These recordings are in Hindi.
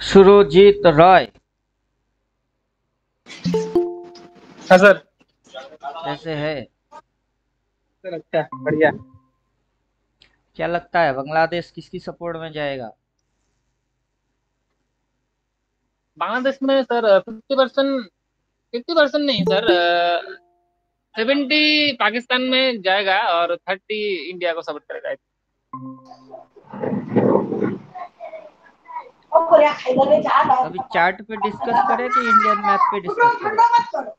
सुरजीत रॉय। हाँ सर। कैसे है? सर अच्छा बढ़िया। क्या लगता है बांग्लादेश किसकी सपोर्ट में जाएगा? बांग्लादेश में सर 50%, 50% नहीं सर, 70 पाकिस्तान में जाएगा और 30 इंडिया को सपोर्ट करेगा। अभी चार्ट पे डिस्कस करें कि इंडियन मैप पे डिस्कस करें?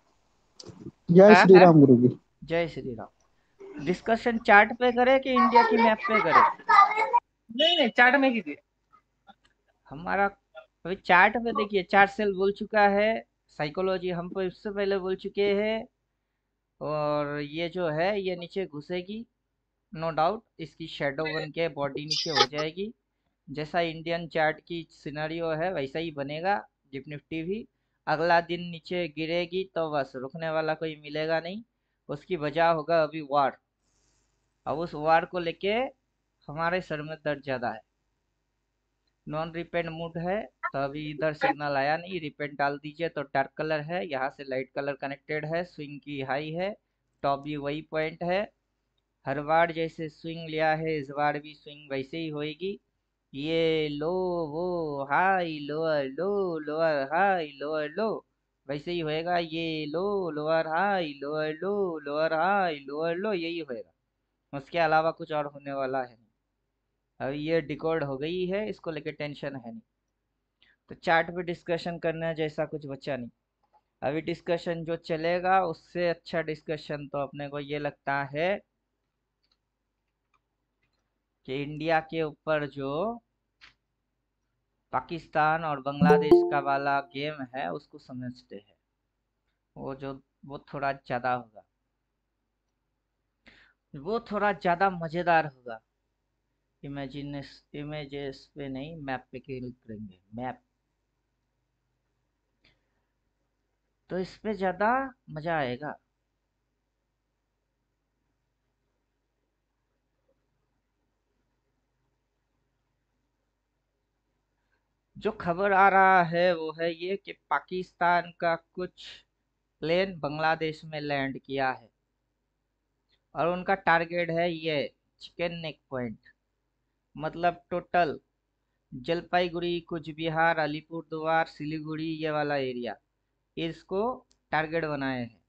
जय हाँ श्री हाँ। राम गुरु जी। जय श्री राम। डिस्कशन चार्ट पे करें कि इंडिया की मैप पे करें? नहीं नहीं, चार्ट में कीजिए। हमारा अभी चार्ट पे देखिए, चार्ट सेल बोल चुका है। साइकोलॉजी हम पे इससे पहले बोल चुके हैं। और ये जो है ये नीचे घुसेगी। नो डाउट इसकी शेडो बन के बॉडी नीचे हो जाएगी। जैसा इंडियन चार्ट की सिनेरियो है वैसा ही बनेगा। जिप निफ्टी भी अगला दिन नीचे गिरेगी तो बस रुकने वाला कोई मिलेगा नहीं। उसकी वजह होगा अभी वार। अब उस वार को लेके हमारे सर में दर्द ज्यादा है। नॉन रिपेंट मूड है। तो अभी इधर सिग्नल आया नहीं, रिपेंट डाल दीजिए तो डार्क कलर है, यहाँ से लाइट कलर कनेक्टेड है, स्विंग की हाई है। टॉप भी वही पॉइंट है। हर बार जैसे स्विंग लिया है इस बार भी स्विंग वैसे ही होएगी। ये लो, वो high lower low, lower high lower low, वैसे ही होएगा। ये लो, lower high lower low, lower high lower low, यही होएगा। उसके अलावा कुछ और होने वाला है नहीं। अभी ये डिकोड हो गई है, इसको लेके टेंशन है नहीं। तो चार्ट पे डिस्कशन करने जैसा कुछ बचा नहीं। अभी डिस्कशन जो चलेगा उससे अच्छा डिस्कशन तो अपने को ये लगता है कि इंडिया के ऊपर जो पाकिस्तान और बांग्लादेश का वाला गेम है उसको समझते हैं। वो जो वो थोड़ा ज्यादा होगा। वो थोड़ा ज्यादा मजेदार होगा। इमेजेस पे नहीं, मैप पे क्लिक करेंगे, मैप। तो इस पे ज्यादा मजा आएगा। जो खबर आ रहा है वो है ये कि पाकिस्तान का कुछ प्लेन बांग्लादेश में लैंड किया है। और उनका टारगेट है ये चिकन नेक पॉइंट। मतलब टोटल जलपाईगुड़ी, कुछ बिहार, अलीपुरद्वार, सिलीगुड़ी, ये वाला एरिया इसको टारगेट बनाए हैं।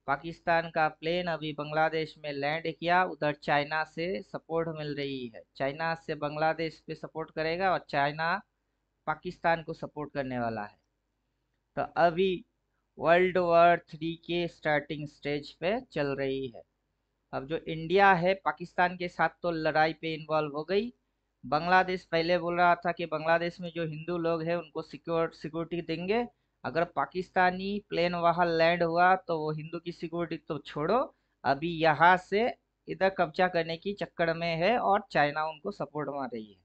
पाकिस्तान का प्लेन अभी बांग्लादेश में लैंड किया। उधर चाइना से सपोर्ट मिल रही है। चाइना से बांग्लादेश पे सपोर्ट करेगा और चाइना पाकिस्तान को सपोर्ट करने वाला है। तो अभी वर्ल्ड वॉर 3 के स्टार्टिंग स्टेज पे चल रही है। अब जो इंडिया है पाकिस्तान के साथ तो लड़ाई पे इन्वॉल्व हो गई। बांग्लादेश पहले बोल रहा था कि बांग्लादेश में जो हिंदू लोग हैं उनको सिक्योरिटी देंगे। अगर पाकिस्तानी प्लेन वहां लैंड हुआ तो वो हिंदू की सिक्योरिटी तो छोड़ो, अभी यहाँ से इधर कब्जा करने की चक्कर में है और चाइना उनको सपोर्ट मार रही है।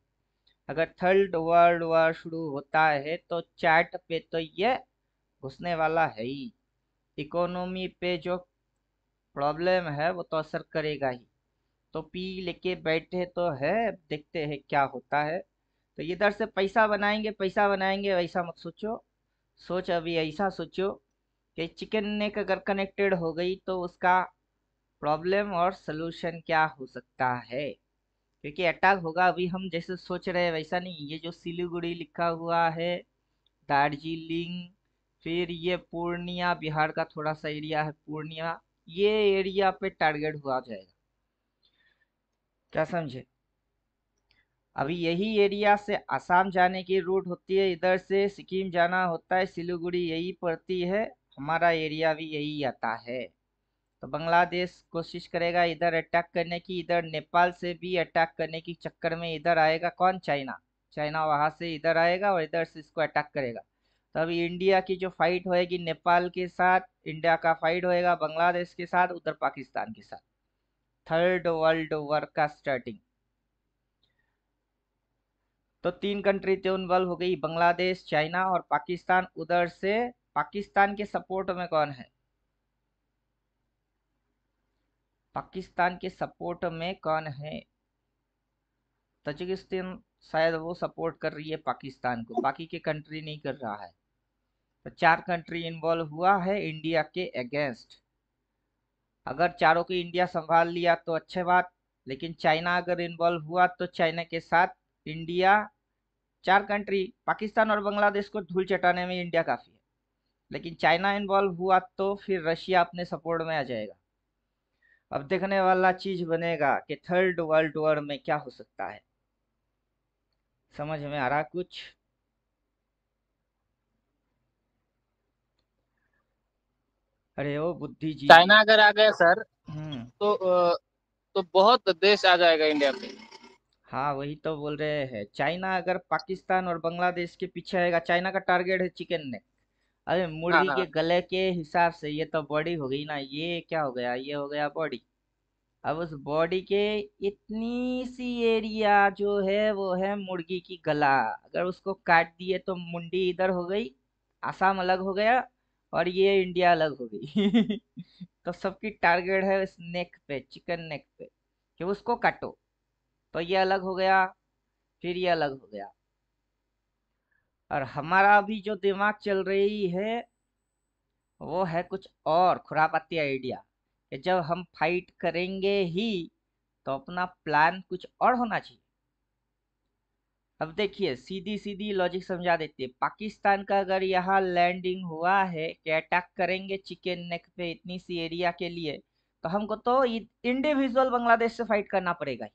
अगर थर्ड वर्ल्ड वॉर शुरू होता है तो चार्ट पे तो ये घुसने वाला है ही। इकोनॉमी पे जो प्रॉब्लम है वो तो असर करेगा ही। तो पी लेके बैठे तो है, देखते हैं क्या होता है। तो इधर से पैसा बनाएंगे, पैसा बनाएंगे वैसा मत सोचो। सोच अभी ऐसा सोचो कि चिकन नेक अगर कनेक्टेड हो गई तो उसका प्रॉब्लम और सलूशन क्या हो सकता है। क्योंकि अटैक होगा, अभी हम जैसे सोच रहे हैं वैसा नहीं। ये जो सिलीगुड़ी लिखा हुआ है, दार्जिलिंग, फिर ये पूर्णिया, बिहार का थोड़ा सा एरिया है पूर्णिया, ये एरिया पे टारगेट हुआ जाएगा। क्या समझे? अभी यही एरिया से असम जाने की रूट होती है, इधर से सिक्किम जाना होता है, सिलीगुड़ी यही पड़ती है। हमारा एरिया भी यही आता है। तो बांग्लादेश कोशिश करेगा इधर अटैक करने की, इधर नेपाल से भी अटैक करने की चक्कर में इधर आएगा कौन? चाइना। चाइना वहां से इधर आएगा और इधर से इसको अटैक करेगा। तो अभी इंडिया की जो फाइट होएगी नेपाल के साथ, इंडिया का फाइट होएगा बांग्लादेश के साथ, उधर पाकिस्तान के साथ। थर्ड वर्ल्ड वॉर का स्टार्टिंग। तो 3 कंट्री तो इन्वॉल्व हो गई, बांग्लादेश, चाइना और पाकिस्तान। उधर से पाकिस्तान के सपोर्ट में कौन है? पाकिस्तान के सपोर्ट में कौन है? तजिकिस्तान शायद वो सपोर्ट कर रही है पाकिस्तान को, बाकी के कंट्री नहीं कर रहा है। तो 4 कंट्री इन्वॉल्व हुआ है इंडिया के अगेंस्ट। अगर चारों को इंडिया संभाल लिया तो अच्छी बात, लेकिन चाइना अगर इन्वॉल्व हुआ तो चाइना के साथ इंडिया, 4 कंट्री पाकिस्तान और बांग्लादेश को धूल चटाने में इंडिया काफी है। लेकिन चाइना इन्वॉल्व हुआ तो फिर रशिया अपने सपोर्ट में आ जाएगा। अब देखने वाला चीज बनेगा कि थर्ड वर्ल्ड वॉर में क्या हो सकता है। समझ में आ रहा कुछ? अरे ओ बुद्धि जी। चाइना अगर आ गया सर हम्म। तो बहुत देश आ जाएगा इंडिया पे। हाँ वही तो बोल रहे हैं, चाइना अगर पाकिस्तान और बांग्लादेश के पीछे आएगा, चाइना का टारगेट है चिकन नेक। अरे हाँ मुर्गी के हाँ। गले के हिसाब से ये तो बॉडी हो गई ना, ये क्या हो गया, ये हो गया बॉडी। अब उस बॉडी के इतनी सी एरिया जो है वो है मुर्गी की गला। अगर उसको काट दिए तो मुंडी इधर हो गई, आसाम अलग हो गया और ये इंडिया अलग हो गई। तो सबकी टारगेट है इस नेक पे, चिकन नेक पे, कि उसको काटो। तो ये अलग हो गया, फिर ये अलग हो गया। और हमारा अभी जो दिमाग चल रही है वो है कुछ और खुरापाती आइडिया, कि जब हम फाइट करेंगे ही तो अपना प्लान कुछ और होना चाहिए। अब देखिए सीधी सीधी लॉजिक समझा देते हैं। पाकिस्तान का अगर यहाँ लैंडिंग हुआ है कि अटैक करेंगे चिकन नेक पे इतनी सी एरिया के लिए, तो हमको तो इंडिविजुअल बांग्लादेश से फाइट करना पड़ेगा ही।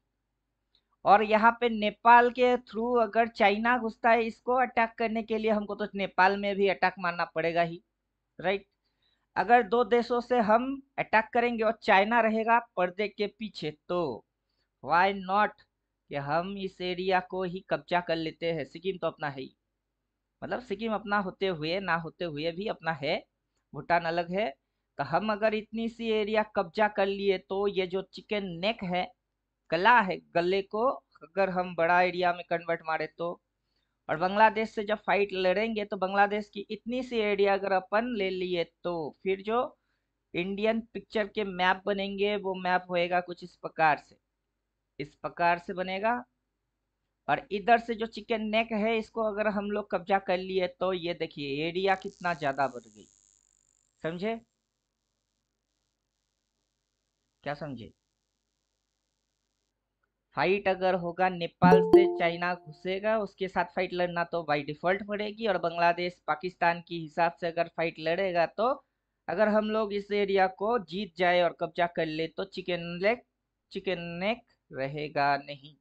और यहाँ पे नेपाल के थ्रू अगर चाइना घुसता है इसको अटैक करने के लिए, हमको तो नेपाल में भी अटैक मारना पड़ेगा ही, राइट। अगर दो देशों से हम अटैक करेंगे और चाइना रहेगा पर्दे के पीछे, तो व्हाई नॉट कि हम इस एरिया को ही कब्जा कर लेते हैं। सिक्किम तो अपना है ही, मतलब सिक्किम अपना होते हुए ना होते हुए भी अपना है, भूटान अलग है। तो हम अगर इतनी सी एरिया कब्जा कर लिए तो ये जो चिकन नेक है, गला है, गले को अगर हम बड़ा एरिया में कन्वर्ट मारे तो, और बांग्लादेश से जब फाइट लड़ेंगे तो बांग्लादेश की इतनी सी एरिया अगर अपन ले लिए तो फिर जो इंडियन पिक्चर के मैप बनेंगे वो मैप होएगा कुछ इस प्रकार से, इस प्रकार से बनेगा। और इधर से जो चिकन नेक है इसको अगर हम लोग कब्जा कर लिए तो ये देखिए एरिया कितना ज्यादा बढ़ गई। समझे? क्या समझे? फाइट अगर होगा नेपाल से चाइना घुसेगा उसके साथ फाइट लड़ना तो बाई डिफॉल्ट पड़ेगी, और बांग्लादेश पाकिस्तान की हिसाब से अगर फाइट लड़ेगा तो अगर हम लोग इस एरिया को जीत जाए और कब्जा कर ले तो चिकन नेक रहेगा नहीं।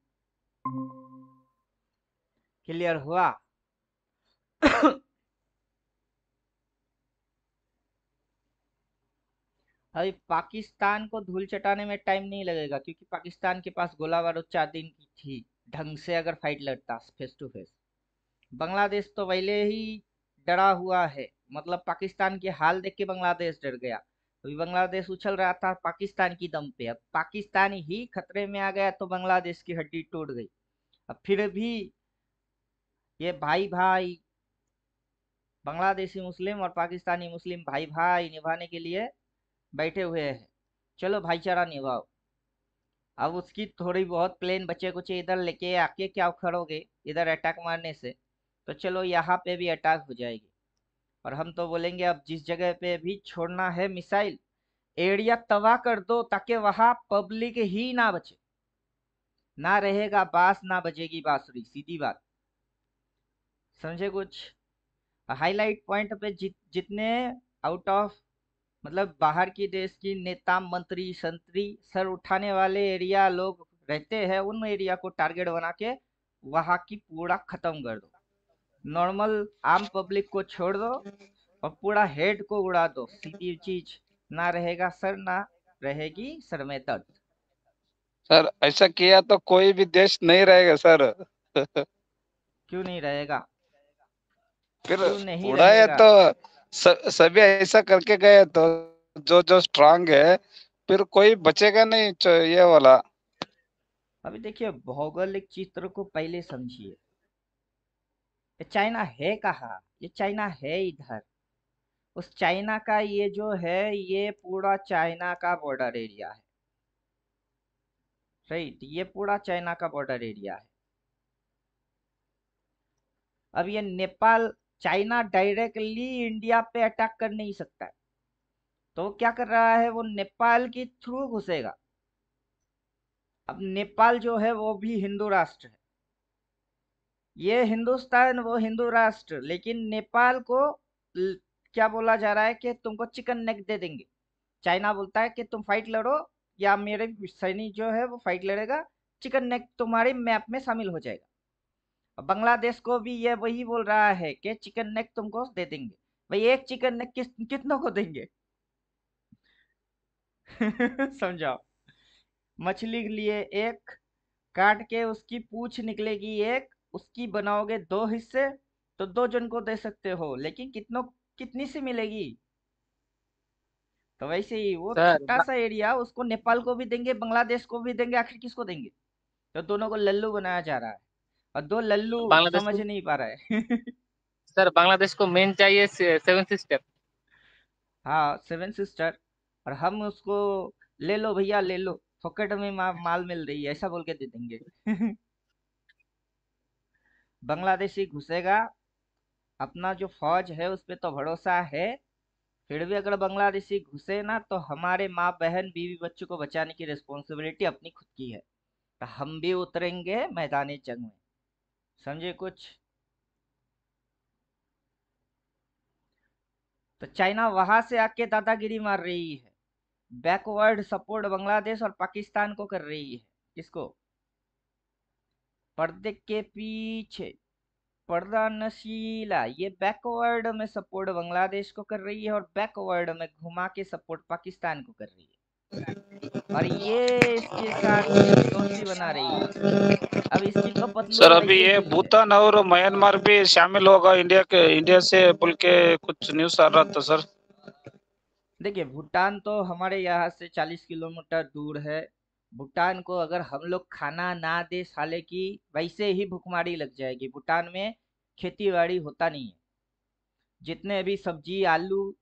क्लियर हुआ? अभी पाकिस्तान को धूल चटाने में टाइम नहीं लगेगा, क्योंकि पाकिस्तान के पास गोला बारूद 4 दिन की थी, ढंग से अगर फाइट लड़ता फेस टू फेस। बांग्लादेश तो पहले ही डरा हुआ है, मतलब पाकिस्तान के हाल देख के बांग्लादेश डर गया। अभी बांग्लादेश उछल रहा था पाकिस्तान की दम पे, अब पाकिस्तान ही खतरे में आ गया तो बांग्लादेश की हड्डी टूट गई। अब फिर भी ये भाई भाई, बांग्लादेशी मुस्लिम और पाकिस्तानी मुस्लिम भाई भाई निभाने के लिए बैठे हुए हैं। चलो भाईचारा निभाओ। अब उसकी थोड़ी बहुत प्लेन बचे कुचे इधर लेके आके क्या उखड़ोगे इधर अटैक मारने से, तो चलो यहाँ पे भी अटैक हो जाएगी। और हम तो बोलेंगे अब जिस जगह पे भी छोड़ना है मिसाइल, एरिया तबाह कर दो ताकि वहां पब्लिक ही ना बचे। ना रहेगा बास ना बजेगी बांसुरी, सीधी बात। समझे कुछ? हाईलाइट पॉइंट पे जितने आउट ऑफ, मतलब बाहर की देश की नेता मंत्री संतरी सर उठाने वाले एरिया लोग रहते हैं, उन एरिया को टारगेट बना के वहां की पूरा खत्म कर दो। नॉर्मल आम पब्लिक को छोड़ दो और पूरा हेड को उड़ा दो, सीधी चीज। ना रहेगा सर ना रहेगी सर में दर्द। सर ऐसा किया तो कोई भी देश नहीं रहेगा सर। क्यों नहीं रहेगा? फिर क्यों नहीं उड़ाया रहेगा? तो सभी ऐसा करके गए तो जो जो स्ट्रांग है फिर कोई बचेगा नहीं ये वाला। अभी देखिए भौगोलिक चित्र को पहले समझिए। ये चाइना है कहाँ? ये चाइना है इधर। उस चाइना का ये जो है ये पूरा चाइना का बॉर्डर एरिया है, राइट। ये पूरा चाइना का बॉर्डर एरिया है। अब ये नेपाल, चाइना डायरेक्टली इंडिया पे अटैक कर नहीं सकता है, तो वो क्या कर रहा है, वो नेपाल के थ्रू घुसेगा। अब नेपाल जो है वो भी हिंदू राष्ट्र है, ये हिंदुस्तान वो हिंदू राष्ट्र, लेकिन नेपाल को ल- क्या बोला जा रहा है कि तुमको चिकन नेक दे देंगे। चाइना बोलता है कि तुम फाइट लड़ो या मेरे सैनिक जो है वो फाइट लड़ेगा, चिकन नेक तुम्हारे मैप में शामिल हो जाएगा। और बांग्लादेश को भी ये वही बोल रहा है कि चिकन नेक तुमको दे देंगे। भाई एक चिकन नेक कितनों को देंगे? समझाओ। मछली के लिए एक, काट के उसकी पूंछ निकलेगी एक, उसकी बनाओगे दो हिस्से, तो दो जन को दे सकते हो, लेकिन कितनी सी मिलेगी? तो वैसे ही वो सर छोटा सा एरिया, उसको नेपाल को भी देंगे, बांग्लादेश को भी देंगे, आखिर किसको देंगे? तो दोनों को लल्लू बनाया जा रहा है, और दो लल्लू बांग्लादेश समझ को, नहीं पा रहा है। सर बांग्लादेश को मेन चाहिए सेवन सिस्टर। हाँ, सेवन सिस्टर, और हम उसको ले लो भैया ले लो, फोकट में माल मिल रही है, ऐसा बोल के दे देंगे। बांग्लादेशी घुसेगा, अपना जो फौज है उस पे तो भरोसा है, फिर भी अगर बांग्लादेशी घुसे ना, तो हमारे माँ बहन बीवी बच्चों को बचाने की रिस्पॉन्सिबिलिटी अपनी खुद की है, तो हम भी उतरेंगे मैदानी जंग में। समझे कुछ? तो चाइना वहां से आके दादागिरी मार रही है, बैकवर्ड सपोर्ट बांग्लादेश और पाकिस्तान को कर रही है। किसको? पर्दे के पीछे पर्दा नशीला, ये बैकवर्ड में सपोर्ट बांग्लादेश को कर रही है और बैकवर्ड में घुमा के सपोर्ट पाकिस्तान को कर रही है, और ये इसके साथ दोस्ती बना रही है। अब इसकी तो सर पतलून अभी वैसे ये ही है। भूटान और म्यांमार भी शामिल होगा इंडिया से बोल के कुछ न्यूज आ रहा था सर। देखिए, भूटान तो हमारे यहाँ से 40 किलोमीटर दूर है। भूटान को अगर हम लोग खाना ना दे साले की, वैसे ही भुखमरी लग जाएगी। भूटान में खेती बाड़ी होता नहीं है, जितने भी सब्जी आलू,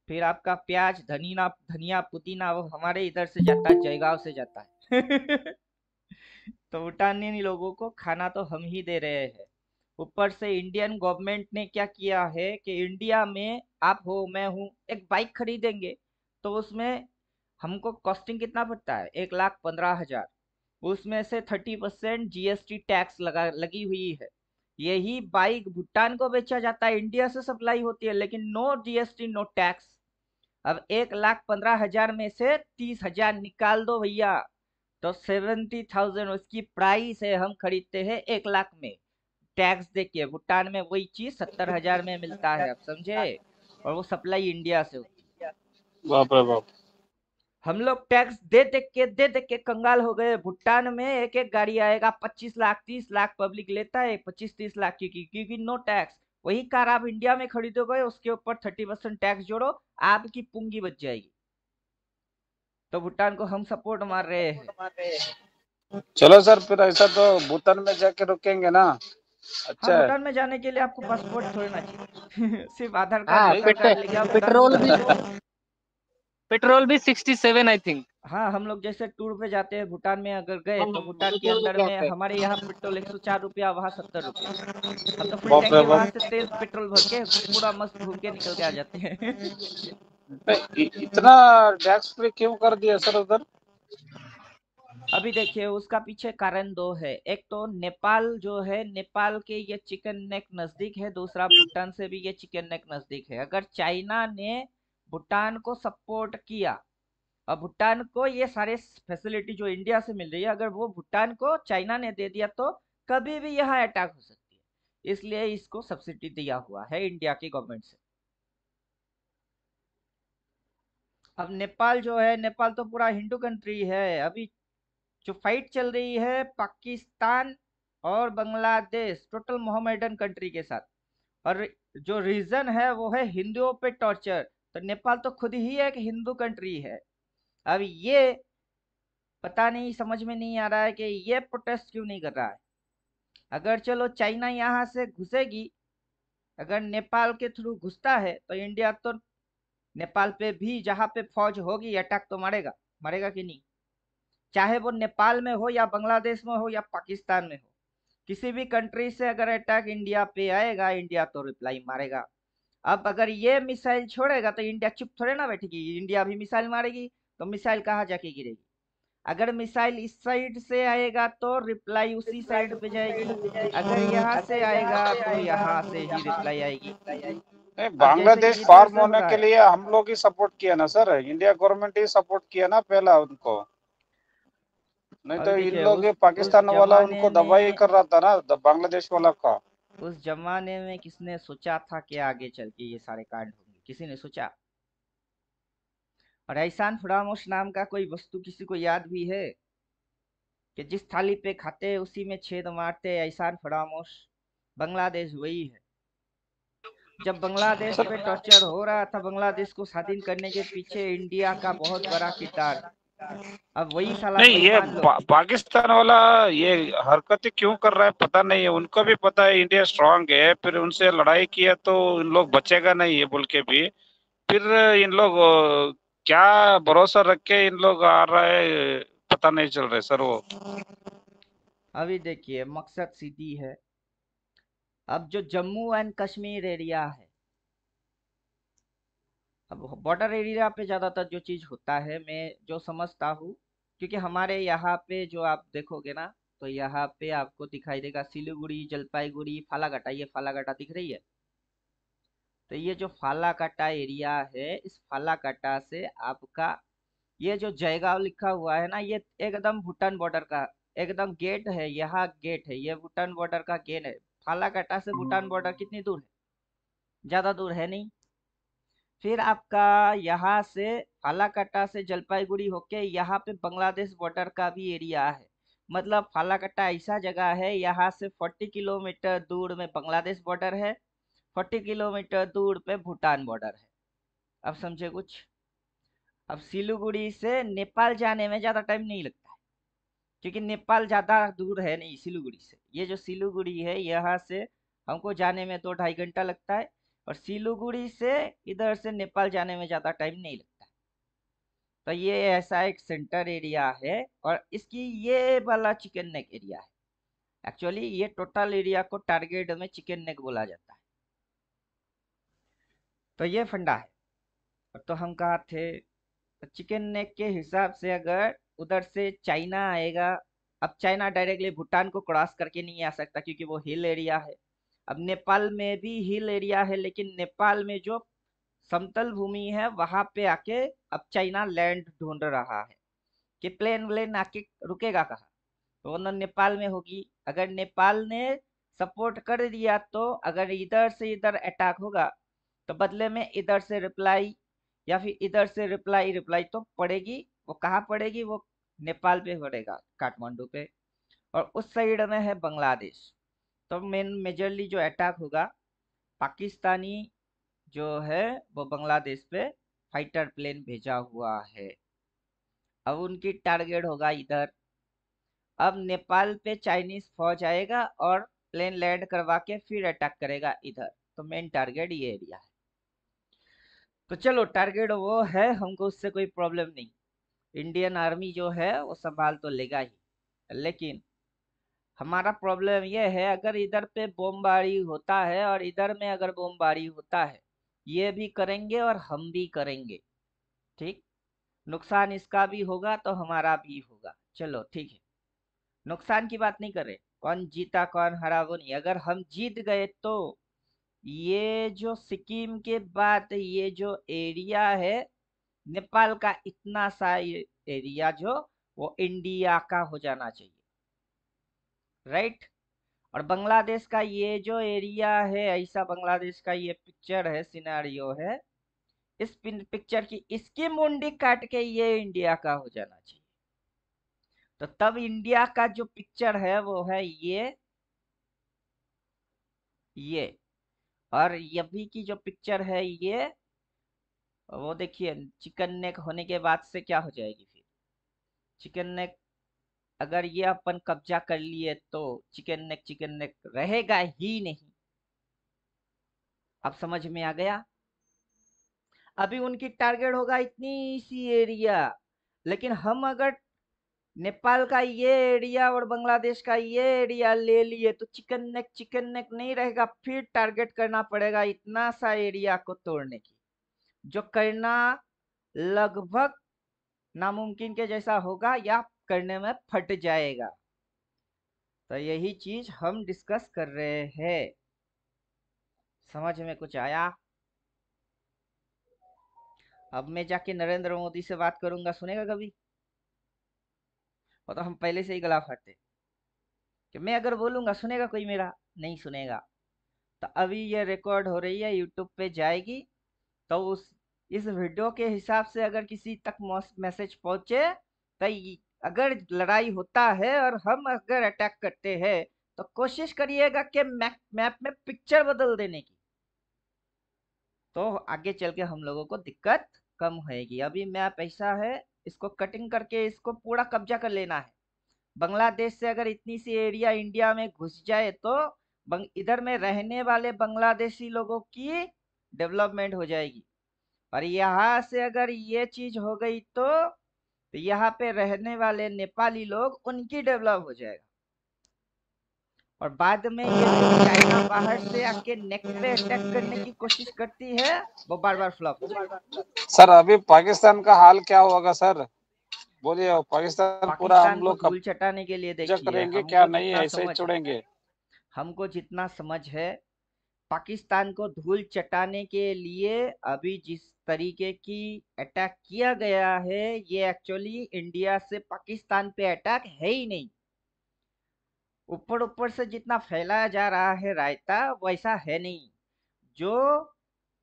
फिर आपका प्याज धनिया धनिया पुदीना, वो हमारे इधर से जाता है, जयगांव से जाता है। तो भूटानी लोगों को खाना तो हम ही दे रहे हैं। ऊपर से इंडियन गवर्नमेंट ने क्या किया है कि इंडिया में आप हो मैं हूँ, एक बाइक खरीदेंगे, तो उसमें हमको कॉस्टिंग कितना पड़ता है, 1,15,000। उसमें से 30% जीएसटी टैक्स लगी हुई है। यही बाइक भूटान को बेचा जाता है, इंडिया से सप्लाई होती है, लेकिन नो जीएसटी नो टैक्स। अब 1,15,000 में से 30,000 निकाल दो भैया, तो 70,000 उसकी प्राइस है, हम खरीदते हैं 1 लाख में। टैक्स देखिए, भूटान में वही चीज 70,000 में मिलता है, आप समझे? और वो सप्लाई इंडिया से होती है। बाप रे बाप। हम लोग टैक्स दे दे के कंगाल हो गए। भूटान में एक एक गाड़ी आएगा 25 लाख 30 लाख, पब्लिक लेता है 25-30 लाख की, क्योंकि नो टैक्स। वही कार आप इंडिया में खरीदोगे, उसके ऊपर 30% टैक्स जोड़ो, आपकी पूंगी बच जाएगी। तो भूटान को हम सपोर्ट मार रहे हैं। चलो सर फिर ऐसा तो भूटान में जाके रुकेंगे ना। हाँ, अच्छा है। भूटान में जाने के लिए आपको पासपोर्ट थोड़ी ना चाहिए। सिर्फ आधार कार्ड हाँ, वोटर कार्ड लेके आप भूटान पेट्रोल घुस भी, सकते हो। पेट्रोल भी 67 आई थिंक। हाँ, हम लोग जैसे टूर पे जाते हैं भूटान में, अगर गए हम तो भूटान के पेट्रोल भी अंदर क्या में होता है। हमारे यहाँ पेट्रोल 104 रुपया, वहाँ 70 रुपया। हम तो फुल बाप रे टैंकी वहां बाप। से तेल पेट्रोल भर के पूरा मस्त घूम के निकल के आ जाते हैं। इतना टैक्स फ्री क्यों कर दिया सर उधर? अभी देखिए, उसका पीछे कारण दो है। एक तो नेपाल जो है, नेपाल के ये चिकन नेक नजदीक है, दूसरा भूटान से भी ये चिकन नेक नजदीक है। अगर चाइना ने भूटान को सपोर्ट किया, और भूटान को ये सारे फैसिलिटी जो इंडिया से मिल रही है, अगर वो भूटान को चाइना ने दे दिया, तो कभी भी यहाँ अटैक हो सकती है। इसलिए इसको सब्सिडी दिया हुआ है इंडिया की गवर्नमेंट से। अब नेपाल जो है, नेपाल तो पूरा हिंदू कंट्री है। अभी जो फाइट चल रही है पाकिस्तान और बांग्लादेश, टोटल मोहम्मदन कंट्री के साथ, और जो रीजन है वो है हिंदुओं पे टॉर्चर। तो नेपाल तो खुद ही एक हिंदू कंट्री है। अब ये पता नहीं, समझ में नहीं आ रहा है कि ये प्रोटेस्ट क्यों नहीं कर रहा है। अगर चलो चाइना यहाँ से घुसेगी, अगर नेपाल के थ्रू घुसता है, तो इंडिया तो नेपाल पे भी जहाँ पे फौज होगी अटैक तो मारेगा। मारेगा कि नहीं? चाहे वो नेपाल में हो या बांग्लादेश में हो या पाकिस्तान में हो, किसी भी कंट्री से अगर अटैक इंडिया पे आएगा, इंडिया तो रिप्लाई मारेगा। अब अगर ये मिसाइल छोड़ेगा तो इंडिया चुप थोड़े ना बैठेगी, इंडिया भी मिसाइल मारेगी। तो मिसाइल कहाँ जाके गिरेगी? अगर मिसाइल इस साइड से आएगा तो रिप्लाई उसी साइड पे जाएगी, अगर यहाँ से आएगा तो यहाँ से ही रिप्लाई आएगी। नहीं, अब जैसे कि बांग्लादेश इधर फॉर्म से हो होने रहा के है। लिए हम लोग ही सपोर्ट किया ना सर, इंडिया गवर्नमेंट ही सपोर्ट किया ना पहला उनको, नहीं अभी तो इन देखिए लोग, ये उस पाकिस्तान वाला जमाने उनको दबाई में कर रहा था ना, बांग्लादेश वाला का। उस जमाने में किसने सोचा था कि आगे चल के ये सारे कांड होंगे? किसी ने सोचा? और एहसान फरामोश नाम का कोई वस्तु किसी को याद भी है कि जिस थाली पे खाते उसी में छेद मारते? एहसान फरामोश बांग्लादेश वही है। जब बांग्लादेश सर पे टॉर्चर हो रहा था, बांग्लादेश को स्वाधीन करने के पीछे इंडिया का बहुत बड़ा किरदार है। अब वही साला नहीं, ये बेईमान लोग। पाकिस्तान वाला ये हरकतें क्यों कर रहा है पता नहीं है, उनको भी पता है इंडिया स्ट्रांग है, फिर उनसे लड़ाई किया तो इन लोग बचेगा नहीं है बोल के भी, फिर इन लोग क्या भरोसा रख के इन लोग आ रहा है, पता नहीं चल रहा है सर वो। अभी देखिए मकसद सीधी है। अब जो जम्मू एंड कश्मीर एरिया है, अब बॉर्डर एरिया पे ज्यादातर जो चीज होता है, मैं जो समझता हूँ, क्योंकि हमारे यहाँ पे जो आप देखोगे ना, तो यहाँ पे आपको दिखाई देगा सिलीगुड़ी, जलपाईगुड़ी, फालाकाटा, ये फालाकाटा दिख रही है। तो ये जो फालाकाटा एरिया है, इस फालाकाटा से आपका ये जो जयगांव लिखा हुआ है ना, ये एकदम भूटान बॉर्डर का एकदम गेट है। यहाँ गेट है, ये भूटान बॉर्डर का गेट है। फालाकाटा से भूटान बॉर्डर कितनी दूर है? ज्यादा दूर है नहीं। फिर आपका यहाँ से फालाकाटा से जलपाईगुड़ी होके यहाँ पे बांग्लादेश बॉर्डर का भी एरिया है। मतलब फालाकाटा ऐसा जगह है, यहाँ से 40 किलोमीटर दूर में बांग्लादेश बॉर्डर है, 40 किलोमीटर दूर पे भूटान बॉर्डर है। अब समझे कुछ? अब सिलीगुड़ी से नेपाल जाने में ज्यादा टाइम नहीं लगता है, क्योंकि नेपाल ज्यादा दूर है नहीं सिलीगुड़ी से। ये जो सिलीगुड़ी है, यहाँ से हमको जाने में 2-2.5 घंटा लगता है, और सिलीगुड़ी से इधर से नेपाल जाने में ज्यादा टाइम नहीं लगता है। तो ये ऐसा एक सेंटर एरिया है, और इसकी ये वाला चिकन नेक एरिया है। एक्चुअली ये टोटल एरिया को टारगेट में चिकन नेक बोला जाता है। तो ये फंडा है। तो हम कहा थे, तो चिकन नेक के हिसाब से अगर उधर से चाइना आएगा, अब चाइना डायरेक्टली भूटान को क्रॉस करके नहीं आ सकता, क्योंकि वो हिल एरिया है। अब नेपाल में भी हिल एरिया है, लेकिन नेपाल में जो समतल भूमि है वहां पे आके अब चाइना लैंड ढूंढ रहा है कि प्लेन व्लेन आके रुकेगा कहाँ। तो वो ना नेपाल में होगी। अगर नेपाल ने सपोर्ट कर दिया तो अगर इधर से इधर अटैक होगा, तो बदले में इधर से रिप्लाई, या फिर इधर से रिप्लाई रिप्लाई तो पड़ेगी। वो कहाँ पड़ेगी? वो नेपाल पे पड़ेगा, काठमांडू पे। और उस साइड में है बांग्लादेश। तो मेजरली जो अटैक होगा, पाकिस्तानी जो है वो बांग्लादेश पे फाइटर प्लेन भेजा हुआ है। अब उनकी टारगेट होगा इधर। अब नेपाल पे चाइनीज फौज आएगा और प्लेन लैंड करवा के फिर अटैक करेगा इधर। तो मेन टारगेट ये एरिया है। तो चलो, टारगेट वो है, हमको उससे कोई प्रॉब्लम नहीं। इंडियन आर्मी जो है वो संभाल तो लेगा ही। लेकिन हमारा प्रॉब्लम ये है, अगर इधर पे बमबारी होता है और इधर में अगर बमबारी होता है, ये भी करेंगे और हम भी करेंगे। ठीक? नुकसान इसका भी होगा तो हमारा भी होगा। चलो ठीक है, नुकसान की बात नहीं कर रहे, कौन जीता कौन हरा वो नहीं। अगर हम जीत गए तो ये जो सिक्किम के बाद ये जो एरिया है, नेपाल का इतना सा ये एरिया जो वो इंडिया का हो जाना चाहिए, राइट। और बांग्लादेश का ये जो एरिया है, ऐसा बांग्लादेश का ये पिक्चर है, सिनेरियो है, इस पिक्चर की इसकी मुंडी काट के ये इंडिया का हो जाना चाहिए। तो तब इंडिया का जो पिक्चर है वो है ये। और अभी की जो पिक्चर है ये, वो देखिए चिकन नेक होने के बाद से क्या हो जाएगी फिर। चिकन नेक अगर ये अपन कब्जा कर लिए तो चिकन नेक रहेगा ही नहीं। अब समझ में आ गया? अभी उनकी टारगेट होगा इतनी सी एरिया, लेकिन हम अगर नेपाल का ये एरिया और बांग्लादेश का ये एरिया ले लिए तो चिकन नेक नहीं रहेगा, फिर टारगेट करना पड़ेगा इतना सा एरिया को तोड़ने की, जो करना लगभग नामुमकिन के जैसा होगा या करने में फट जाएगा। तो यही चीज हम डिस्कस कर रहे हैं। समझ में कुछ आया? अब मैं जाके नरेंद्र मोदी से बात करूंगा, सुनेगा कभी? वो तो हम पहले से ही गला फाड़ते कि मैं अगर बोलूंगा सुनेगा कोई मेरा? नहीं सुनेगा। तो अभी ये रिकॉर्ड हो रही है, यूट्यूब पे जाएगी, तो उस इस वीडियो के हिसाब से अगर किसी तक मैसेज पहुंचे तो अगर लड़ाई होता है और हम अगर अटैक करते हैं तो कोशिश करिएगा कि मैप में पिक्चर बदल देने की, तो आगे चल के हम लोगों को दिक्कत कम होगी। अभी मैप ऐसा है, इसको कटिंग करके इसको पूरा कब्जा कर लेना है। बांग्लादेश से अगर इतनी सी एरिया इंडिया में घुस जाए तो इधर में रहने वाले बांग्लादेशी लोगों की डेवलपमेंट हो जाएगी, और यहाँ से अगर ये चीज हो गई तो यहाँ पे रहने वाले नेपाली लोग उनकी डेवलप हो जाएगा, और बाद में ये जो चाइना बाहर से आके नेक पे अटैक करने की कोशिश करती है वो बार बार फ्लॉप हो जाएगी। सर अभी पाकिस्तान का हाल क्या होगा सर? बोलिए, पाकिस्तान पूरा हम पाकिस्तान को लोग धूल चटाने के लिए कब्जा देखिए, करेंगे क्या? हमको नहीं, जितना ऐसे ही समझ है, छोड़ेंगे? हमको जितना समझ है, पाकिस्तान को धूल चटाने के लिए अभी जिस तरीके की अटैक किया गया है, ये एक्चुअली इंडिया से पाकिस्तान पे अटैक है ही नहीं। ऊपर ऊपर से जितना फैलाया जा रहा है रायता, वैसा है नहीं। जो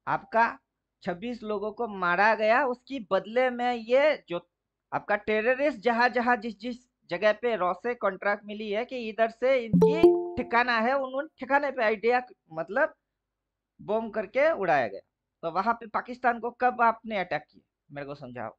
आपका 26 लोगों को मारा गया, उसकी बदले में ये जो आपका टेररिस्ट जहां जहां जिस जिस जगह पे रॉ से कॉन्ट्रैक्ट मिली है कि इधर से इनकी ठिकाना है, उन ठिकाने पे आइडिया मतलब बॉम्ब करके उड़ाया गया। तो वहां पे पाकिस्तान को कब आपने अटैक किया, मेरे को समझाओ।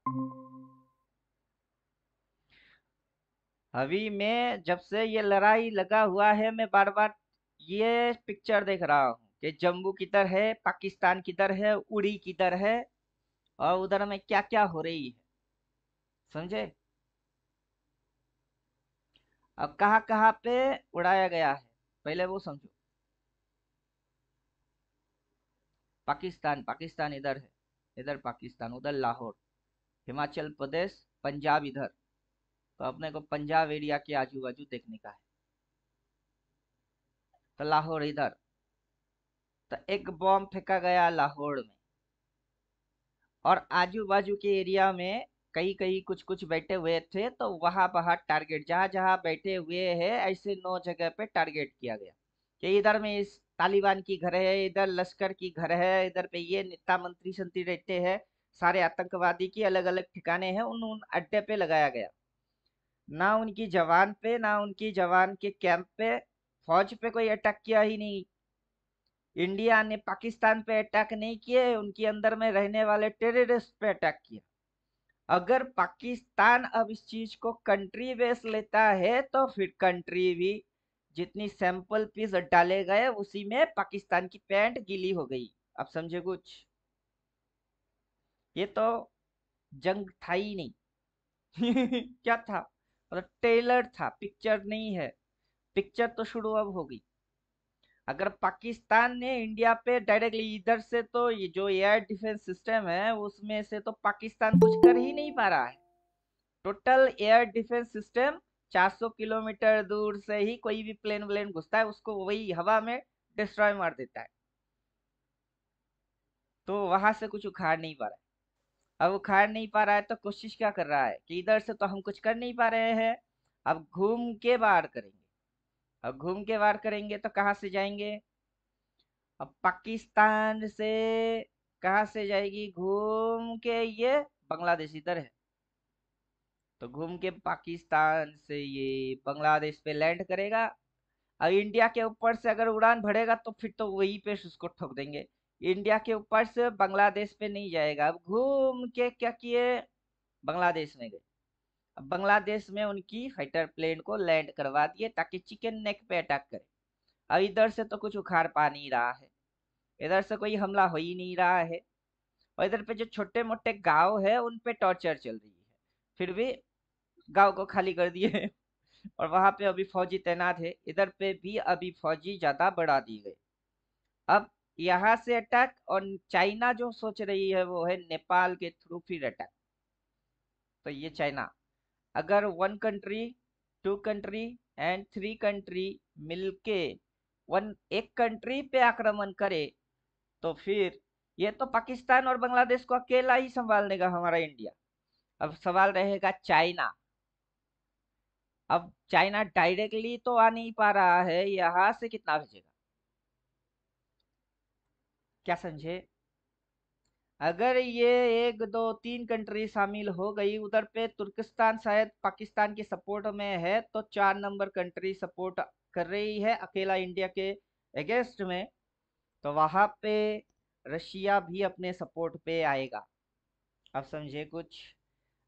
अभी मैं जब से ये लड़ाई लगा हुआ है, मैं बार बार ये पिक्चर देख रहा हूँ कि जम्मू किधर है, पाकिस्तान किधर है, उड़ी किधर है, और उधर में क्या क्या हो रही है। समझे? अब कहाँ कहाँ पे उड़ाया गया है, पहले वो समझो। पाकिस्तान पाकिस्तान इधर है, इधर पाकिस्तान, उधर लाहौर, हिमाचल प्रदेश, पंजाब इधर। तो अपने को पंजाब एरिया के आजू बाजू देखने का है। तो लाहौर इधर, तो एक बॉम्ब फेंका गया लाहौर में, और आजू बाजू के एरिया में कई कई कुछ कुछ बैठे हुए थे, तो वहां वहां टारगेट जहां जहां बैठे हुए हैं ऐसे 9 जगह पे टारगेट किया गया कि इधर में इस तालिबान की घर है, इधर लश्कर की घर है, इधर पे ये नेता मंत्री संत्री रहते हैं, सारे आतंकवादी की अलग अलग ठिकाने हैं, उन अड्डे पे लगाया गया। ना उनकी जवान पे, ना उनकी जवान के कैंप पे, फौज पे कोई अटैक किया ही नहीं। इंडिया ने पाकिस्तान पे अटैक नहीं किए, उनके अंदर में रहने वाले टेररिस्ट पे अटैक किया। अगर पाकिस्तान अब इस चीज को कंट्री बेस लेता है तो फिर कंट्री भी जितनी सैंपल पीस डाले गए उसी में पाकिस्तान की पैंट गीली हो गई। अब समझे कुछ? ये तो जंग था ही नहीं। क्या था? मतलब ट्रेलर था, पिक्चर नहीं है। पिक्चर तो शुरू अब हो गई। अगर पाकिस्तान ने इंडिया पे डायरेक्टली इधर से, तो ये जो एयर डिफेंस सिस्टम है उसमें से तो पाकिस्तान कुछ कर ही नहीं पा रहा है। Total air defence system 400 kilometre दूर से ही कोई भी प्लेन व्लेन घुसता है उसको वही हवा में डिस्ट्रॉय मार देता है। तो वहां से कुछ उखाड़ नहीं पा रहा है। अब उखाड़ नहीं पा रहा है तो कोशिश क्या कर रहा है कि इधर से तो हम कुछ कर नहीं पा रहे हैं, अब घूम के वार करेंगे। अब घूम के वार करेंगे तो कहाँ से जाएंगे? अब पाकिस्तान से कहाँ से जाएगी घूम के? ये बांग्लादेश इधर है, तो घूम के पाकिस्तान से ये बांग्लादेश पे लैंड करेगा। अब इंडिया के ऊपर से अगर उड़ान भरेगा तो फिर तो वहीं पे उसको ठोक देंगे। इंडिया के ऊपर से बांग्लादेश पे नहीं जाएगा। अब घूम के क्या किए, बांग्लादेश में गए। अब बांग्लादेश में उनकी फाइटर प्लेन को लैंड करवा दिए ताकि चिकन नेक पे अटैक करे। अब इधर से तो कुछ उखाड़ पा नहीं रहा है, इधर से कोई हमला हो ही नहीं रहा है, और इधर पे जो छोटे मोटे गांव है उन पे टॉर्चर चल रही है। फिर भी गांव को खाली कर दिए और वहां पे अभी फौजी तैनात है। इधर पे भी अभी फौजी ज्यादा बढ़ा दी गई। अब यहाँ से अटैक, और चाइना जो सोच रही है वो है नेपाल के थ्रू फिर अटैक। तो ये चाइना अगर one country, two country and three country मिलके वन एक कंट्री पे आक्रमण करे तो फिर ये तो पाकिस्तान और बांग्लादेश को अकेला ही संभाल लेगा हमारा इंडिया। अब सवाल रहेगा चाइना। अब चाइना डायरेक्टली तो आ नहीं पा रहा है, यहाँ से कितना भेजेगा? क्या समझे? अगर ये एक दो तीन कंट्री शामिल हो गई, उधर पे तुर्किस्तान शायद पाकिस्तान के सपोर्ट में है, तो 4 नंबर कंट्री सपोर्ट कर रही है अकेला इंडिया के अगेंस्ट में, तो वहां पे रशिया भी अपने सपोर्ट पे आएगा। अब समझे कुछ?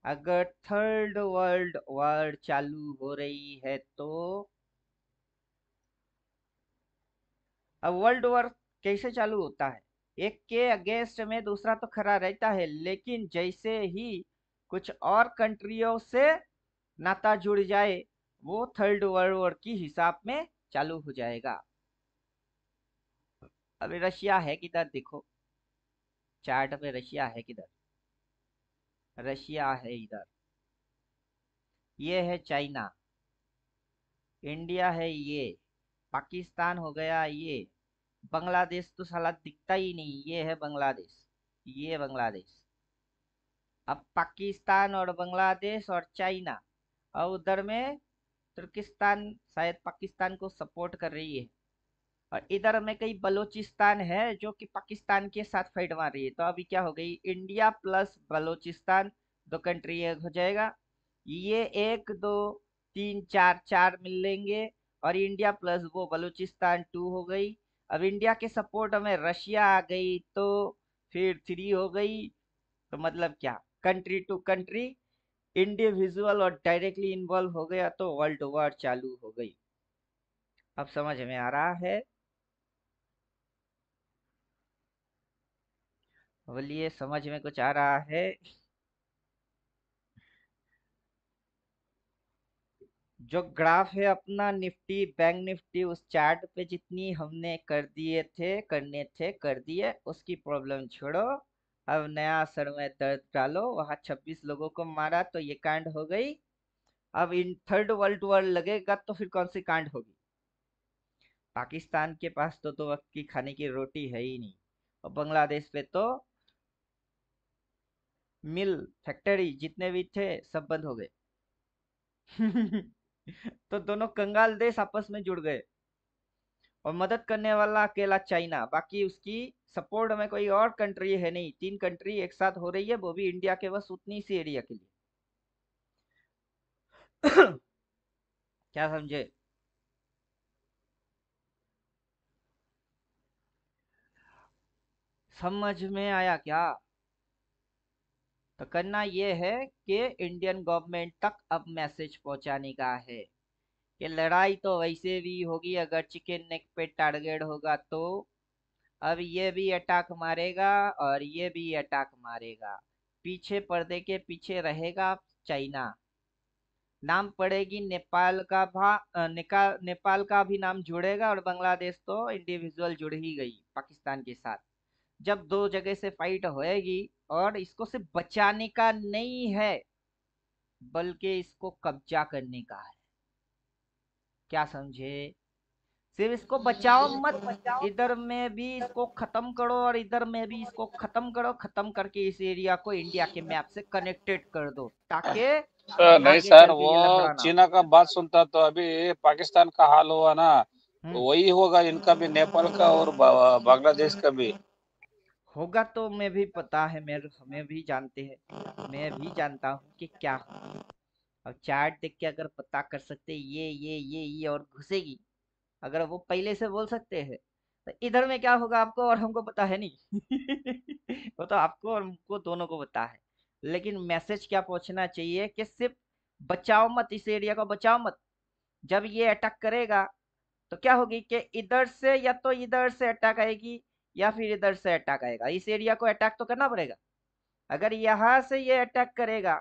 अगर थर्ड वर्ल्ड वॉर चालू हो रही है तो अब वर्ल्ड वॉर कैसे चालू होता है? एक के अगेंस्ट में दूसरा तो खड़ा रहता है, लेकिन जैसे ही कुछ और कंट्रियों से नाता जुड़ जाए वो थर्ड वर्ल्ड वॉर की हिसाब में चालू हो जाएगा। अभी रशिया है किधर? देखो चार्ट पे रशिया है किधर? रशिया है इधर। ये है चाइना, इंडिया है ये, पाकिस्तान हो गया ये, बांग्लादेश तो साला दिखता ही नहीं, ये है बांग्लादेश, ये बांग्लादेश। अब पाकिस्तान और बांग्लादेश और चाइना, और उधर में तुर्किस्तान शायद पाकिस्तान को सपोर्ट कर रही है, और इधर में कई बलोचिस्तान है जो कि पाकिस्तान के साथ फाइट मार रही है। तो अभी क्या हो गई? इंडिया प्लस बलोचिस्तान दो कंट्री एक हो जाएगा। ये एक दो तीन चार, चार मिल लेंगे, और इंडिया प्लस वो बलूचिस्तान 2 हो गई। अब इंडिया के सपोर्ट में रशिया आ गई तो फिर 3 हो गई। तो मतलब क्या? कंट्री टू कंट्री इंडिविजुअल और डायरेक्टली इन्वॉल्व हो गया तो वर्ल्ड वॉर चालू हो गई। अब समझ में आ रहा है? बोलिए समझ में कुछ आ रहा है? जो ग्राफ है अपना निफ्टी बैंक निफ्टी, उस चार्ट पे जितनी हमने कर दिए थे, करने थे कर दिए, उसकी प्रॉब्लम छोड़ो। अब नया सर में दर्द डालो। वहां 26 लोगों को मारा तो ये कांड हो गई। अब इन थर्ड वर्ल्ड वॉर लगेगा तो फिर कौन सी कांड होगी? पाकिस्तान के पास तो 2 वक्त की खाने की रोटी है ही नहीं, और बांग्लादेश पे तो मिल फैक्ट्री जितने भी थे सब बंद हो गए। तो दोनों कंगाल देश आपस में जुड़ गए, और मदद करने वाला अकेला चाइना, बाकी उसकी सपोर्ट में कोई और कंट्री है नहीं। 3 कंट्री एक साथ हो रही है, वो भी इंडिया के बस उतनी सी एरिया के लिए। क्या समझे? समझ में आया क्या? तो करना ये है कि इंडियन गवर्नमेंट तक अब मैसेज पहुंचाने का है कि लड़ाई तो वैसे भी होगी, अगर चिकन नेक पे टारगेट होगा तो अब ये भी अटैक मारेगा और ये भी अटैक मारेगा। पीछे पर्दे के पीछे रहेगा चाइना। नाम पड़ेगी नेपाल का नेपाल का भी नाम जुड़ेगा, और बांग्लादेश तो इंडिविजुअल जुड़ ही गई पाकिस्तान के साथ। जब दो जगह से फाइट होएगी, और इसको सिर्फ बचाने का नहीं है बल्कि इसको कब्जा करने का है। क्या समझे? सिर्फ इसको बचाओ मत, इधर में भी इसको खत्म करो और इधर में भी इसको खत्म करो। खत्म करके इस एरिया को इंडिया के मैप से कनेक्टेड कर दो, ताकि सर नहीं आगे सर, चल के वो ये लफड़ा ना हो। चीना का बात सुनता तो अभी पाकिस्तान का हाल हुआ ना, हम्म, तो वही होगा इनका भी, नेपाल का और बांग्लादेश का भी। होगा तो मैं भी पता है, मेरे हमें भी जानते हैं, मैं भी जानता हूँ कि क्या होगा। अब चार्ट देख के अगर पता कर सकते ये और घुसेगी, अगर वो पहले से बोल सकते हैं, तो इधर में क्या होगा आपको और हमको पता है नहीं। वो तो आपको और हमको दोनों को पता है। लेकिन मैसेज क्या पहुंचना चाहिए कि सिर्फ बचाओ मत, इस एरिया को बचाओ मत। जब ये अटैक करेगा तो क्या होगी कि इधर से या तो इधर से अटैक आएगी या फिर इधर से अटैक आएगा। इस एरिया को अटैक तो करना पड़ेगा। अगर यहाँ से ये अटैक करेगा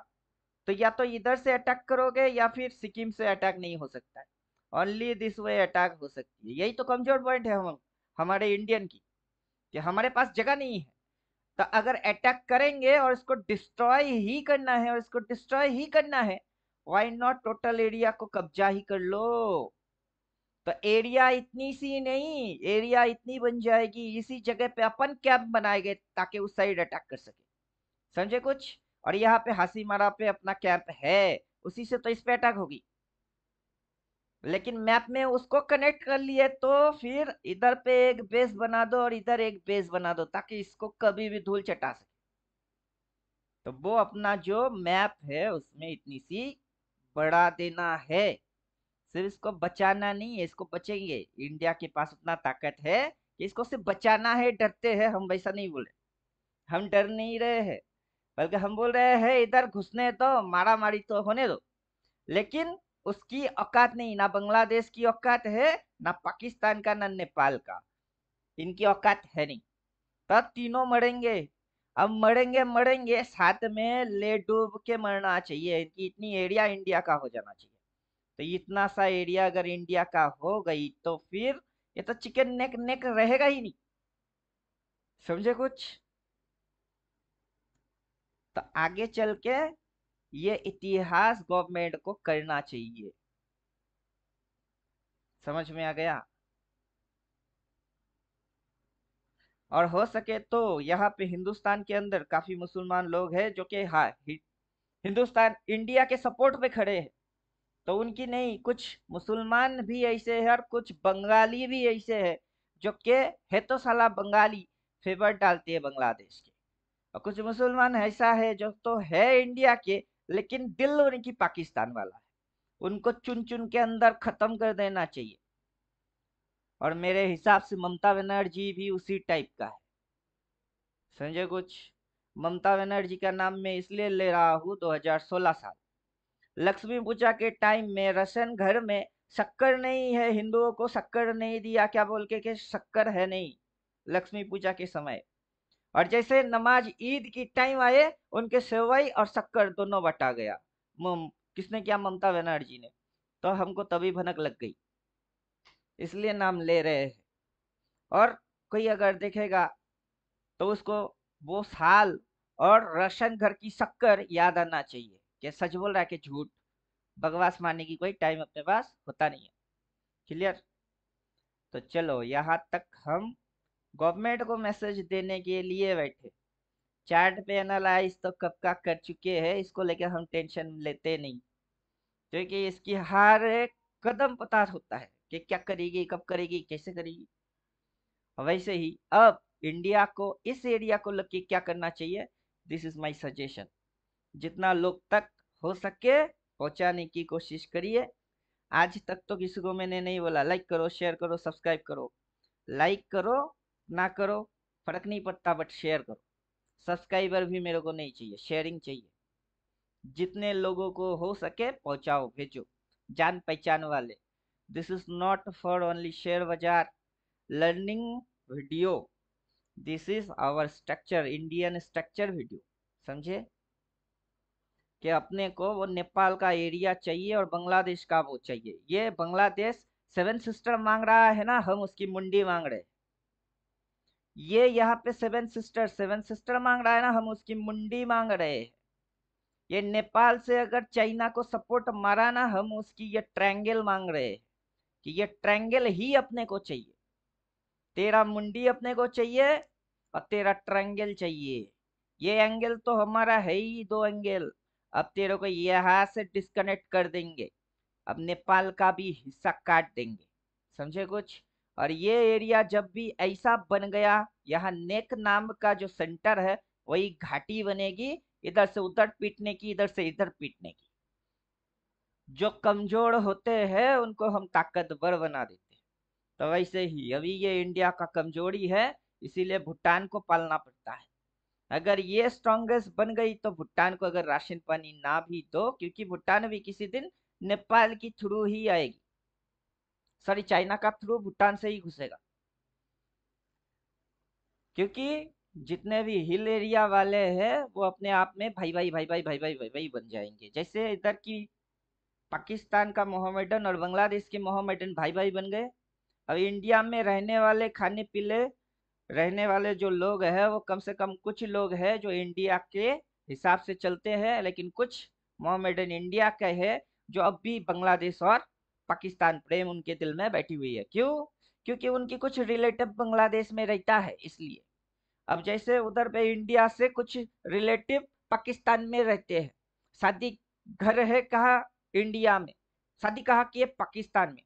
तो या तो इधर से अटैक करोगे या फिर सिक्किम से अटैक नहीं हो सकता है। ओनली दिस वे अटैक हो सकती है। यही तो कमजोर पॉइंट है हम हमारे इंडियन की, कि हमारे पास जगह नहीं है। तो अगर अटैक करेंगे और इसको डिस्ट्रॉय ही करना है, और इसको डिस्ट्रॉय ही करना है, व्हाई नॉट टोटल एरिया को कब्जा ही कर लो। तो एरिया इतनी सी नहीं, एरिया इतनी बन जाएगी, इसी जगह पे अपन कैंप बनाएंगे ताकि उस साइड अटैक कर सके। समझे कुछ? और यहाँ पे हासीमारा पे अपना कैंप है, उसी से तो इस पे अटैक होगी। लेकिन मैप में उसको कनेक्ट कर लिए तो फिर इधर पे एक बेस बना दो और इधर एक बेस बना दो, ताकि इसको कभी भी धूल चटा सके। तो वो अपना जो मैप है उसमें इतनी सी बढ़ा देना है। सिर्फ इसको बचाना नहीं है, इसको बचेंगे। इंडिया के पास उतना ताकत है कि इसको सिर्फ बचाना है। डरते हैं हम, वैसा नहीं बोले, हम डर नहीं रहे हैं, बल्कि हम बोल रहे हैं इधर घुसने दो, मारा मारी तो होने दो। लेकिन उसकी औकात नहीं, ना बांग्लादेश की औकात है, ना पाकिस्तान का, ना नेपाल का। इनकी औकात है नहीं। तब तीनों मरेंगे। अब मरेंगे मरेंगे साथ में ले डूब के मरना चाहिए। इनकी इतनी एरिया इंडिया का हो जाना चाहिए। तो इतना सा एरिया अगर इंडिया का हो गई तो फिर ये तो चिकन नेक नेक रहेगा ही नहीं। समझे कुछ? तो आगे चल के ये इतिहास गवर्नमेंट को करना चाहिए। समझ में आ गया? और हो सके तो यहाँ पे हिंदुस्तान के अंदर काफी मुसलमान लोग हैं जो कि हाँ हिंदुस्तान इंडिया के सपोर्ट पे खड़े हैं। तो उनकी नहीं, कुछ मुसलमान भी ऐसे हैं और कुछ बंगाली भी ऐसे हैं जो कि है तो साला बंगाली, फेवर डालते हैं बांग्लादेश के। और कुछ मुसलमान ऐसा है जो तो है इंडिया के, लेकिन दिल उनकी पाकिस्तान वाला है। उनको चुन चुन के अंदर खत्म कर देना चाहिए। और मेरे हिसाब से ममता बनर्जी भी उसी टाइप का है। समझे कुछ? ममता बनर्जी का नाम मैं इसलिए ले रहा हूँ, 2016 साल लक्ष्मी पूजा के टाइम में राशन घर में शक्कर नहीं है, हिंदुओं को शक्कर नहीं दिया, क्या बोल के शक्कर है नहीं लक्ष्मी पूजा के समय। और जैसे नमाज ईद की टाइम आए, उनके सेवई और शक्कर दोनों बटा गया। किसने किया? ममता बनर्जी ने। तो हमको तभी भनक लग गई, इसलिए नाम ले रहे हैं। और कोई अगर देखेगा तो उसको वो साल और राशन घर की शक्कर याद आना चाहिए कि सच बोल रहा है कि झूठ। बकवास मारने की कोई टाइम अपने पास होता नहीं है। क्लियर? तो चलो यहाँ तक हम गवर्नमेंट को मैसेज देने के लिए बैठे। चार्ट पे एनालाइज तो कब का कर चुके हैं, इसको लेकर हम टेंशन लेते नहीं, क्योंकि इसकी हर एक कदम पता होता है कि क्या करेगी, कब करेगी, कैसे करेगी। वैसे ही अब इंडिया को इस एरिया को लेके क्या करना चाहिए, दिस इज माय सजेशन। जितना लोग तक हो सके पहुंचाने की कोशिश करिए। आज तक तो किसी को मैंने नहीं बोला लाइक करो, शेयर करो, सब्सक्राइब करो। लाइक करो ना करो फर्क नहीं पड़ता, बट शेयर करो। सब्सक्राइबर भी मेरे को नहीं चाहिए, शेयरिंग चाहिए। जितने लोगों को हो सके पहुंचाओ, भेजो, जान पहचान वाले। This is not for only share बाजार learning video, this is our structure, Indian structure video. समझे? कि अपने को वो नेपाल का एरिया चाहिए और बांग्लादेश का वो चाहिए। ये बांग्लादेश सेवन सिस्टर मांग रहा है ना, हम उसकी मुंडी मांग रहे हैं। ये यहाँ पे सेवन सिस्टर मांग रहा है ना, हम उसकी मुंडी मांग रहे हैं। ये नेपाल से अगर चाइना को सपोर्ट मारा ना, हम उसकी ये ट्रायंगल मांग रहे हैं कि ये ट्रायंगल ही अपने को चाहिए। तेरा मुंडी अपने को चाहिए और तेरा ट्रायंगल चाहिए। ये एंगल तो हमारा है ही, दो एंगल। अब तेरे को यहाँ से डिस्कनेक्ट कर देंगे, अब नेपाल का भी हिस्सा काट देंगे। समझे कुछ? और ये एरिया जब भी ऐसा बन गया, यहाँ नेक नाम का जो सेंटर है वही घाटी बनेगी, इधर से उधर पीटने की, इधर से इधर पीटने की। जो कमजोर होते हैं उनको हम ताकतवर बना देते हैं। तो वैसे ही अभी ये इंडिया का कमजोरी है, इसीलिए भूटान को पालना पड़ता है। अगर ये स्ट्रॉन्गेस्ट बन गई तो भूटान को अगर राशन पानी ना भी दो, क्योंकि भूटान भी किसी दिन नेपाल की थ्रू ही आएगी, सॉरी चाइना का थ्रू भूटान से ही घुसेगा। क्योंकि जितने भी हिल एरिया वाले हैं वो अपने आप में भाई भाई भाई भाई भाई भाई भाई भाई बन जाएंगे। जैसे इधर की पाकिस्तान का मोहम्मडन और बांग्लादेश के मोहम्मडन भाई भाई बन गए। अब इंडिया में रहने वाले खाने पीले रहने वाले जो लोग हैं वो कम से कम कुछ लोग हैं जो इंडिया के हिसाब से चलते हैं, लेकिन कुछ मोहम्मडन इंडिया के हैं जो अब भी बांग्लादेश और पाकिस्तान प्रेम उनके दिल में बैठी हुई है। क्यों? क्योंकि उनकी कुछ रिलेटिव बांग्लादेश में रहता है इसलिए। अब जैसे उधर पे इंडिया से कुछ रिलेटिव पाकिस्तान में रहते हैं, शादी घर है कहाँ? इंडिया में। शादी कहाँ की है? पाकिस्तान में।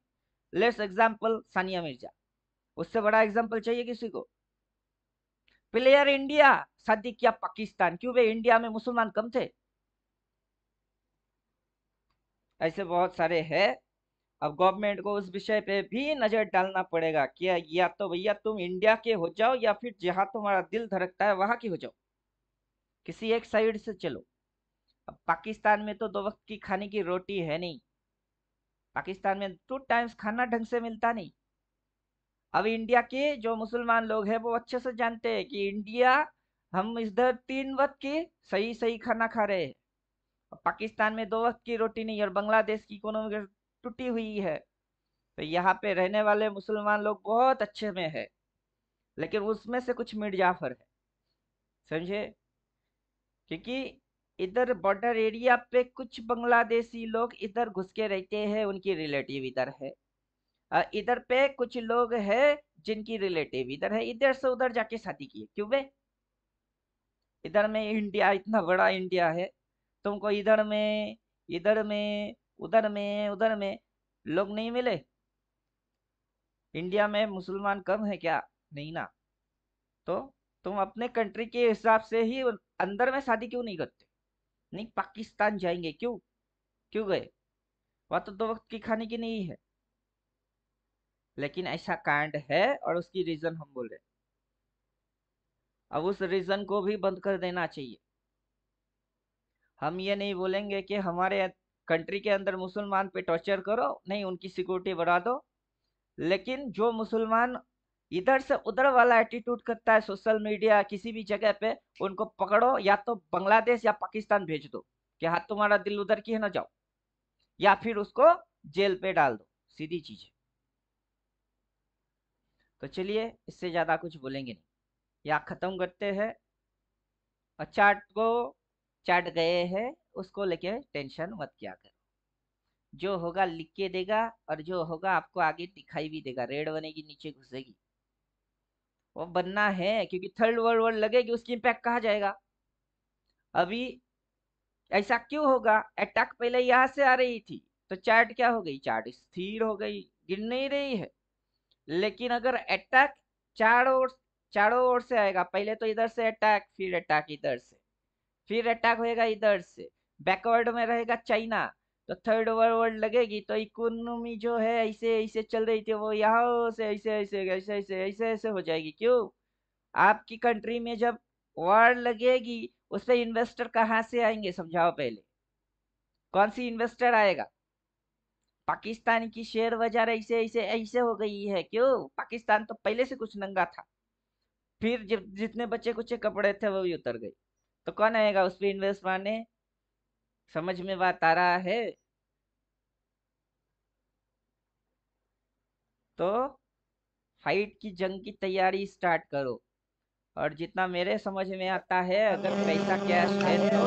Let's example Sania Mirza. उससे बड़ा एग्जाम्पल चाहिए किसी को? प्लेयर इंडिया, शादी किया पाकिस्तान। क्यों भाई? इंडिया में मुसलमान कम थे। ऐसे बहुत सारे हैं। अब गवर्नमेंट को उस विषय पे भी नजर डालना पड़ेगा कि या तो भैया तुम इंडिया के हो जाओ या फिर जहां तुम्हारा दिल धड़कता है वहां के हो जाओ, किसी एक साइड से चलो। अब पाकिस्तान में तो 2 वक्त की खाने की रोटी है नहीं। पाकिस्तान में 2 टाइम्स खाना ढंग से मिलता नहीं। अब इंडिया के जो मुसलमान लोग हैं वो अच्छे से जानते हैं कि इंडिया हम इधर 3 वक्त की सही सही खाना खा रहे हैं। पाकिस्तान में 2 वक्त की रोटी नहीं और बांग्लादेश की इकोनॉमी टूटी हुई है। तो यहाँ पे रहने वाले मुसलमान लोग बहुत अच्छे में है, लेकिन उसमें से कुछ मिर्जाफर है, समझे? क्योंकि इधर बॉर्डर एरिया पे कुछ बांग्लादेशी लोग इधर घुस के रहते हैं, उनकी रिलेटिव इधर है। इधर पे कुछ लोग हैं जिनकी रिलेटिव इधर है, इधर से उधर जाके शादी की है। क्यों बे? इधर में इंडिया इतना बड़ा इंडिया है, तुमको इधर में उधर में लोग नहीं मिले? इंडिया में मुसलमान कम है क्या? नहीं ना। तो तुम अपने कंट्री के हिसाब से ही अंदर में शादी क्यों नहीं करते? नहीं पाकिस्तान जाएंगे क्यों? क्यों गए? वहां तो 2 वक्त की खाने की नहीं है। लेकिन ऐसा कांड है और उसकी रीजन हम बोल रहे हैं। अब उस रीजन को भी बंद कर देना चाहिए। हम ये नहीं बोलेंगे कि हमारे कंट्री के अंदर मुसलमान पे टॉर्चर करो, नहीं उनकी सिक्योरिटी बढ़ा दो। लेकिन जो मुसलमान इधर से उधर वाला एटीट्यूड करता है सोशल मीडिया किसी भी जगह पे, उनको पकड़ो या तो बांग्लादेश या पाकिस्तान भेज दो कि हाँ तुम्हारा दिल उधर की है ना, जाओ। या फिर उसको जेल पे डाल दो, सीधी चीज है। तो चलिए इससे ज्यादा कुछ बोलेंगे नहीं, या खत्म करते हैं। और चार्ट को चाट गए हैं, उसको लेके टेंशन मत किया करो। जो होगा लिख के देगा और जो होगा आपको आगे दिखाई भी देगा। रेड बनेगी नीचे घुसेगी, वो बनना है, क्योंकि थर्ड वर्ल्ड वॉर लगेगी उसकी इम्पैक्ट कहाँ जाएगा? अभी ऐसा क्यों होगा? अटैक पहले यहाँ से आ रही थी तो चार्ट क्या हो गई? चार्ट स्थिर हो गई, गिर नहीं रही है। लेकिन अगर अटैक चारों ओर से आएगा, पहले तो इधर से अटैक, फिर अटैक इधर से, फिर अटैक होएगा इधर से, बैकवर्ड में रहेगा चाइना, तो थर्ड वर्ल्ड लगेगी। तो इकोनॉमी जो है ऐसे ऐसे चल रही थी वो यहाँ से ऐसे ऐसे ऐसे ऐसे ऐसे ऐसे हो जाएगी। क्यों? आपकी कंट्री में जब वॉर लगेगी उस पे इन्वेस्टर कहाँ से आएंगे? समझाओ पहले। कौन सी इन्वेस्टर आएगा? पाकिस्तान की शेयर बाजार ऐसे ऐसे ऐसे हो गई है। क्यों? पाकिस्तान तो पहले से कुछ नंगा था, फिर जब जितने बच्चे कुछ कपड़े थे वो भी उतर गए। तो कौन आएगा उस पे इन्वेस्ट मारने? समझ में बात आ रहा है? तो फाइट की जंग की तैयारी स्टार्ट करो। और जितना मेरे समझ में आता है, अगर पैसा कैश है तो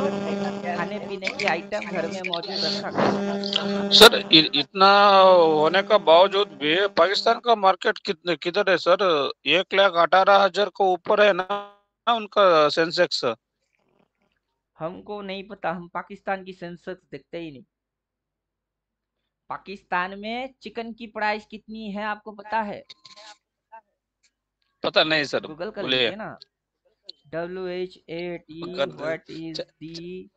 खाने पीने की आइटम घर में मौजूद रखा करो। सर इतना होने का बावजूद भी पाकिस्तान का मार्केट कितने किधर है सर? 1,18,000 को ऊपर है ना उनका सेंसेक्स। हमको नहीं पता, हम पाकिस्तान की सेंसेक्स देखते ही नहीं। पाकिस्तान में चिकन की प्राइस कितनी है आपको पता है? पता नहीं सर, गूगल कर बोलिए। लीजिए ना। WHAT व्हाट इज दी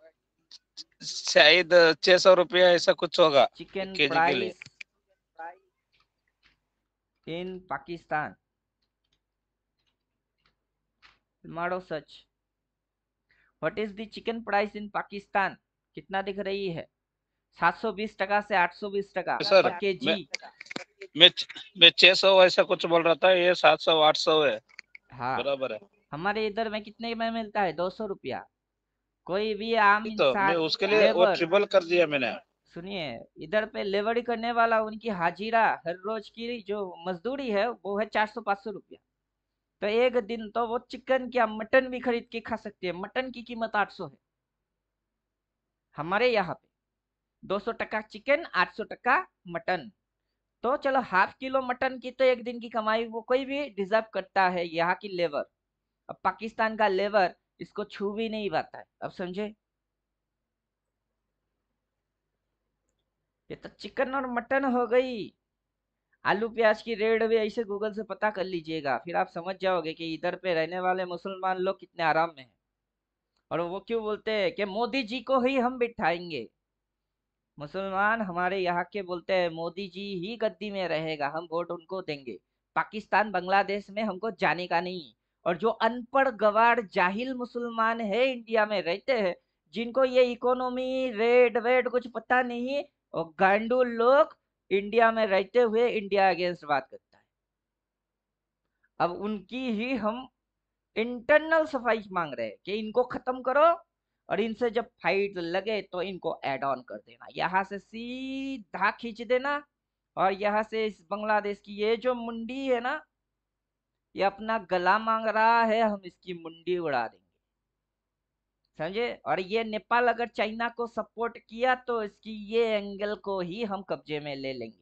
शायद 600 रुपया ऐसा कुछ होगा चिकन 1 केजी के लिए। Price in Pakistan. मारो सच, what is the chicken price in Pakistan? कितना दिख रही है? 720 टका से 820 टका सर पर केजी। मैं 600 ऐसा कुछ बोल रहा था, ये 700 800 है। हाँ बराबर है। हमारे इधर में कितने में मिलता है? 200 रुपया। कोई भी आम तो मैं इंसान उसके लिए वो लेबर, ट्रिपल कर दिया मैंने। सुनिए, इधर पे लेबड़ी करने वाला उनकी हाजिरा हर रोज की जो मजदूरी है वो है 400-500 रुपया। तो एक दिन तो वो चिकन क्या मटन भी खरीद के खा सकते हैं। मटन की कीमत 800 है हमारे यहाँ पे। 200 टका चिकन, 800 टका मटन। तो चलो हाफ किलो मटन की तो एक दिन की कमाई वो कोई भी डिजर्व करता है, यहाँ की लेबर। अब पाकिस्तान का लेबर इसको छू भी नहीं पाता है। अब समझे? ये तो चिकन और मटन हो गई। आलू प्याज की रेट भी ऐसे गूगल से पता कर लीजिएगा, फिर आप समझ जाओगे कि इधर पे रहने वाले मुसलमान लोग कितने आराम में हैं। और वो क्यों बोलते हैं कि मोदी जी को ही हम बिठाएंगे। मुसलमान हमारे यहाँ के बोलते हैं मोदी जी ही गद्दी में रहेगा, हम वोट उनको देंगे। पाकिस्तान बांग्लादेश में हमको जाने का नहीं। और जो अनपढ़ गवार जाहिल मुसलमान है इंडिया में रहते हैं, जिनको ये इकोनॉमी रेट वेट कुछ पता नहीं, और गांडू लोग इंडिया में रहते हुए इंडिया अगेंस्ट बात करता है। अब उनकी ही हम इंटरनल सफाई मांग रहे हैं कि इनको खत्म करो, और इनसे जब फाइट लगे तो इनको ऐड ऑन कर देना, यहाँ से सीधा खींच देना। और यहाँ से इस बांग्लादेश की ये जो मुंडी है ना, ये अपना गला मांग रहा है, हम इसकी मुंडी उड़ा देंगे। समझे? और ये नेपाल अगर चाइना को सपोर्ट किया तो इसकी ये एंगल को ही हम कब्जे में ले लेंगे।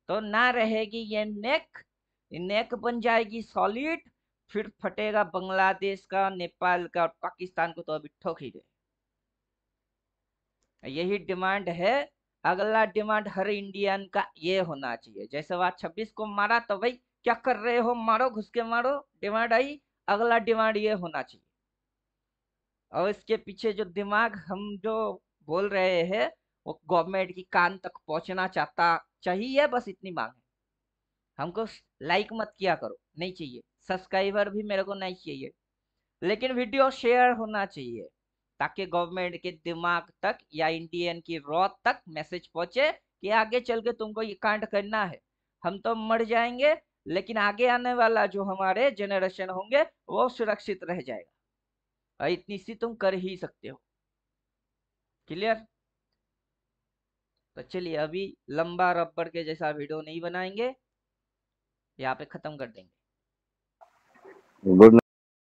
तो ना रहेगी ये नेक, नेक बन जाएगी सॉलिड। फिर फटेगा बांग्लादेश का, नेपाल का, और पाकिस्तान को तो अभी ठोक ही गए। यही डिमांड है। अगला डिमांड हर इंडियन का ये होना चाहिए, जैसे वहां 26 को मारा तो भाई क्या कर रहे हो, मारो, घुस के मारो, डिमांड आई। अगला डिमांड ये होना चाहिए। और इसके पीछे जो दिमाग हम जो बोल रहे हैं, वो गवर्नमेंट की कान तक पहुंचना चाहता चाहिए, बस इतनी मांग है। हमको लाइक मत किया करो, नहीं चाहिए। सब्सक्राइबर भी मेरे को नहीं चाहिए। लेकिन वीडियो शेयर होना चाहिए, ताकि गवर्नमेंट के दिमाग तक या इंडियन की रॉ तक मैसेज पहुंचे कि आगे चल के तुमको ये कांड करना है। हम तो मर जाएंगे, लेकिन आगे आने वाला जो हमारे जनरेशन होंगे वो सुरक्षित रह जाएगा। और इतनी सी तुम कर ही सकते हो। क्लियर? तो चलिए, अभी लंबा रबर के जैसा वीडियो नहीं बनाएंगे, यहाँ पे खत्म कर देंगे। गुड